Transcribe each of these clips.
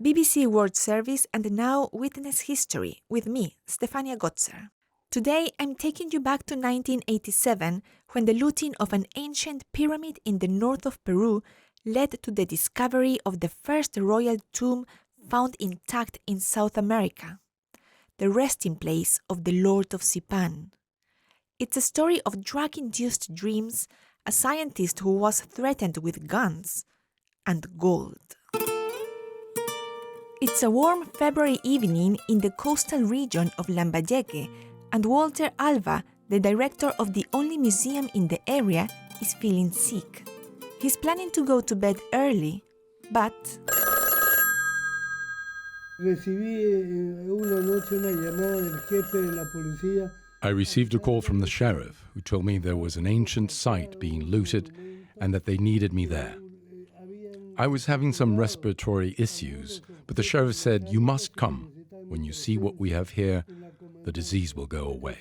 BBC World Service and now Witness History with me, Stefania Gotzer. Today I'm taking you back to 1987 when the looting of an ancient pyramid in the north of Peru led to the discovery of the first royal tomb found intact in South America, the resting place of the Lord of Zipan. It's a story of drug-induced dreams, a scientist who was threatened with guns, and gold. It's a warm February evening in the coastal region of Lambayeque, and Walter Alva, the director of the only museum in the area, is feeling sick. He's planning to go to bed early, but... I received a call from the sheriff, who told me there was an ancient site being looted and that they needed me there. I was having some respiratory issues, but the sheriff said, "You must come. When you see what we have here, the disease will go away."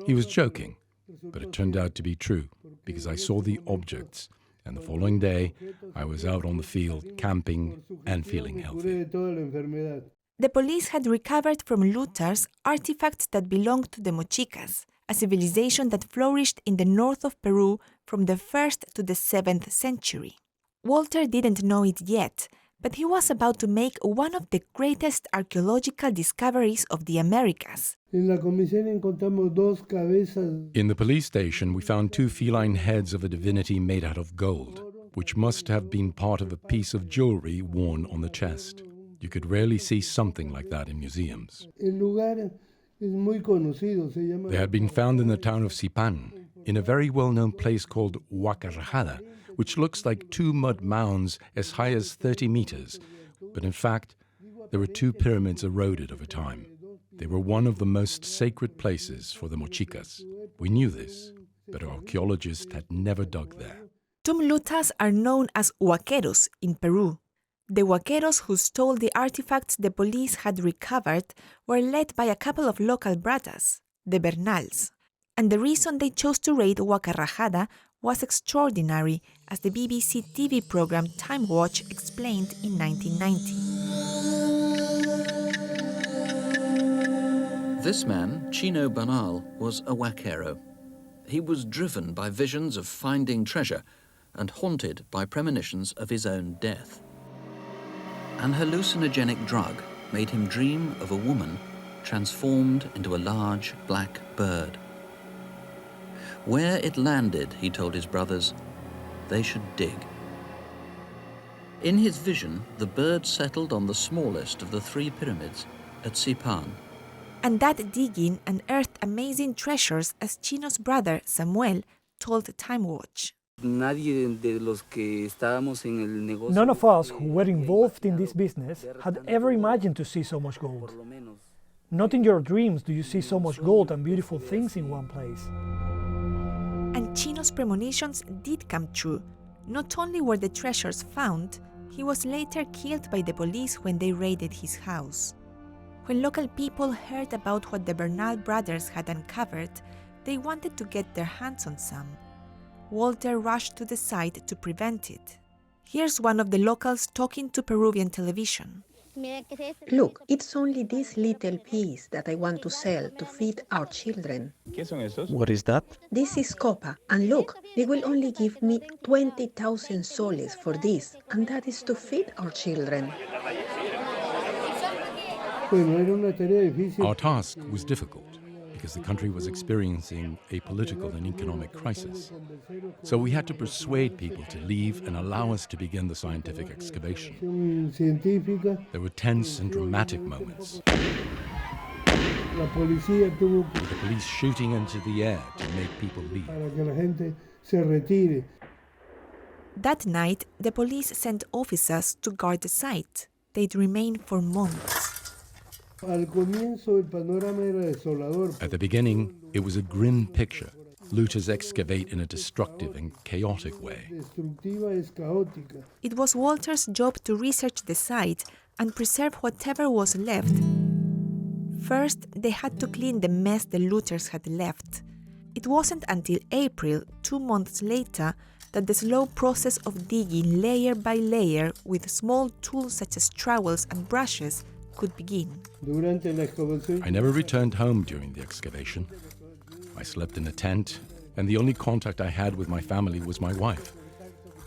He was joking, but it turned out to be true, because I saw the objects, and the following day, I was out on the field camping and feeling healthy. The police had recovered from looters artifacts that belonged to the Mochicas, a civilization that flourished in the north of Peru from the 1st to the 7th century. Walter didn't know it yet, but he was about to make one of the greatest archaeological discoveries of the Americas. In the police station, we found 2 feline heads of a divinity made out of gold, which must have been part of a piece of jewelry worn on the chest. You could rarely see something like that in museums. They had been found in the town of Zipan, in a very well-known place called Huacarrajada, which looks like 2 mud mounds as high as 30 meters. But in fact, there were 2 pyramids eroded over time. They were one of the most sacred places for the Mochicas. We knew this, but archaeologists had never dug there. Tomb looters are known as huaqueros in Peru. The huaqueros who stole the artifacts the police had recovered were led by a couple of local bratas, the Bernals. And the reason they chose to raid Huacarrajada was extraordinary, as the BBC TV program Time Watch explained in 1990. This man, Chino Bernal, was a huaquero. He was driven by visions of finding treasure and haunted by premonitions of his own death. An hallucinogenic drug made him dream of a woman transformed into a large black bird. Where it landed, he told his brothers, they should dig. In his vision, the bird settled on the smallest of the 3 pyramids at Zipan. And that digging unearthed amazing treasures, as Chino's brother Samuel told Time Watch. None of us who were involved in this business had ever imagined to see so much gold. Not in your dreams do you see so much gold and beautiful things in one place. And Chino's premonitions did come true. Not only were the treasures found, he was later killed by the police when they raided his house. When local people heard about what the Bernal brothers had uncovered, they wanted to get their hands on some. Walter rushed to the site to prevent it. Here's one of the locals talking to Peruvian television. Look, it's only this little piece that I want to sell to feed our children. What is that? This is copa, and look, they will only give me 20,000 soles for this, and that is to feed our children. Our task was difficult, because the country was experiencing a political and economic crisis. So we had to persuade people to leave and allow us to begin the scientific excavation. There were tense and dramatic moments, with the police shooting into the air to make people leave. That night, the police sent officers to guard the site. They'd remain for months. At the beginning, it was a grim picture. Looters excavate in a destructive and chaotic way. It was Walter's job to research the site and preserve whatever was left. First, they had to clean the mess the looters had left. It wasn't until April, 2 months later, that the slow process of digging layer by layer with small tools such as trowels and brushes could begin. I never returned home during the excavation. I slept in a tent, and the only contact I had with my family was my wife,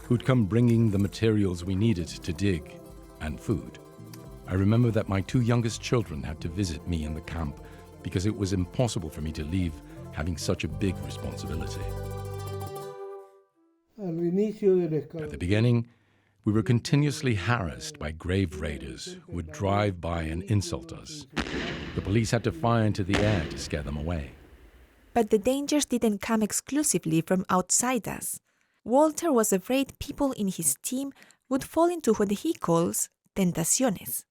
who'd come bringing the materials we needed to dig and food. I remember that my 2 youngest children had to visit me in the camp because it was impossible for me to leave having such a big responsibility. At the beginning, we were continuously harassed by grave raiders who would drive by and insult us. The police had to fire into the air to scare them away. But the dangers didn't come exclusively from outsiders. Walter was afraid people in his team would fall into what he calls tentaciones.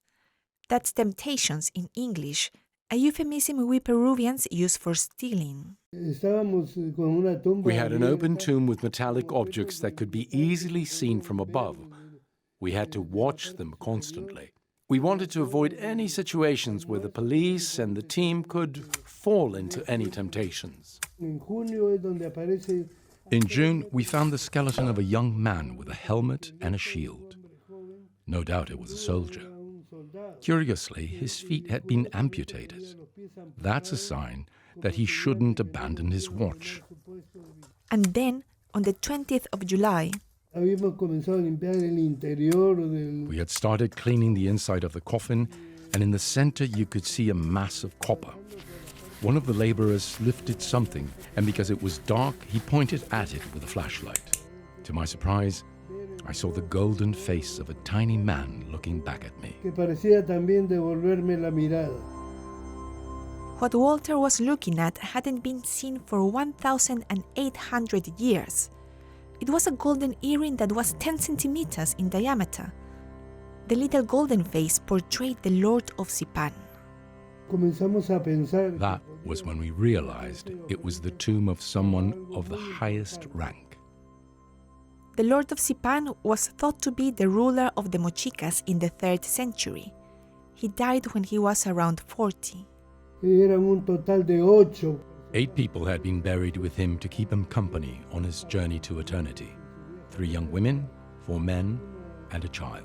That's temptations in English, a euphemism we Peruvians use for stealing. We had an open tomb with metallic objects that could be easily seen from above. We had to watch them constantly. We wanted to avoid any situations where the police and the team could fall into any temptations. In June, we found the skeleton of a young man with a helmet and a shield. No doubt it was a soldier. Curiously, his feet had been amputated. That's a sign that he shouldn't abandon his watch. And then, on the 20th of July, we had started cleaning the inside of the coffin, and in the center you could see a mass of copper. One of the laborers lifted something, and because it was dark, he pointed at it with a flashlight. To my surprise, I saw the golden face of a tiny man looking back at me. What Walter was looking at hadn't been seen for 1,800 years. It was a golden earring that was 10 centimeters in diameter. The little golden face portrayed the Lord of Zipan. That was when we realized it was the tomb of someone of the highest rank. The Lord of Zipan was thought to be the ruler of the Mochicas in the 3rd century. He died when he was around 40. 8 people had been buried with him to keep him company on his journey to eternity. 3 young women, 4 men, and a child.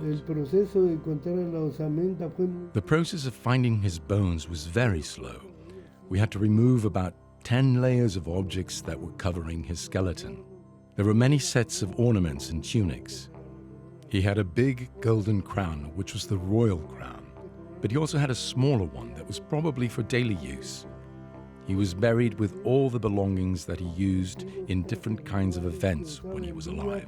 The process of finding his bones was very slow. We had to remove about 10 layers of objects that were covering his skeleton. There were many sets of ornaments and tunics. He had a big golden crown, which was the royal crown, but he also had a smaller one that was probably for daily use. He was buried with all the belongings that he used in different kinds of events when he was alive.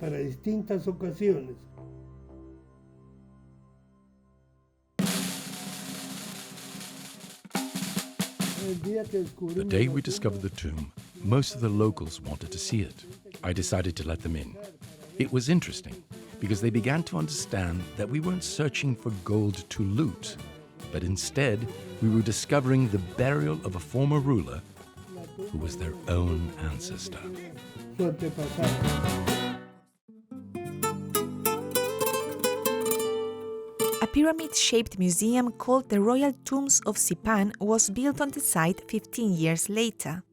The day we discovered the tomb, most of the locals wanted to see it. I decided to let them in. It was interesting because they began to understand that we weren't searching for gold to loot, but instead we were discovering the burial of a former ruler who was their own ancestor. A pyramid-shaped museum called the Royal Tombs of Zipan was built on the site 15 years later.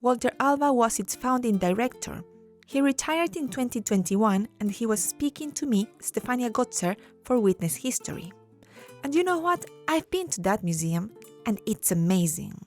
Walter Alba was its founding director. He retired in 2021 and he was speaking to me, Stefania Gotzer, for Witness History. And you know what? I've been to that museum and it's amazing.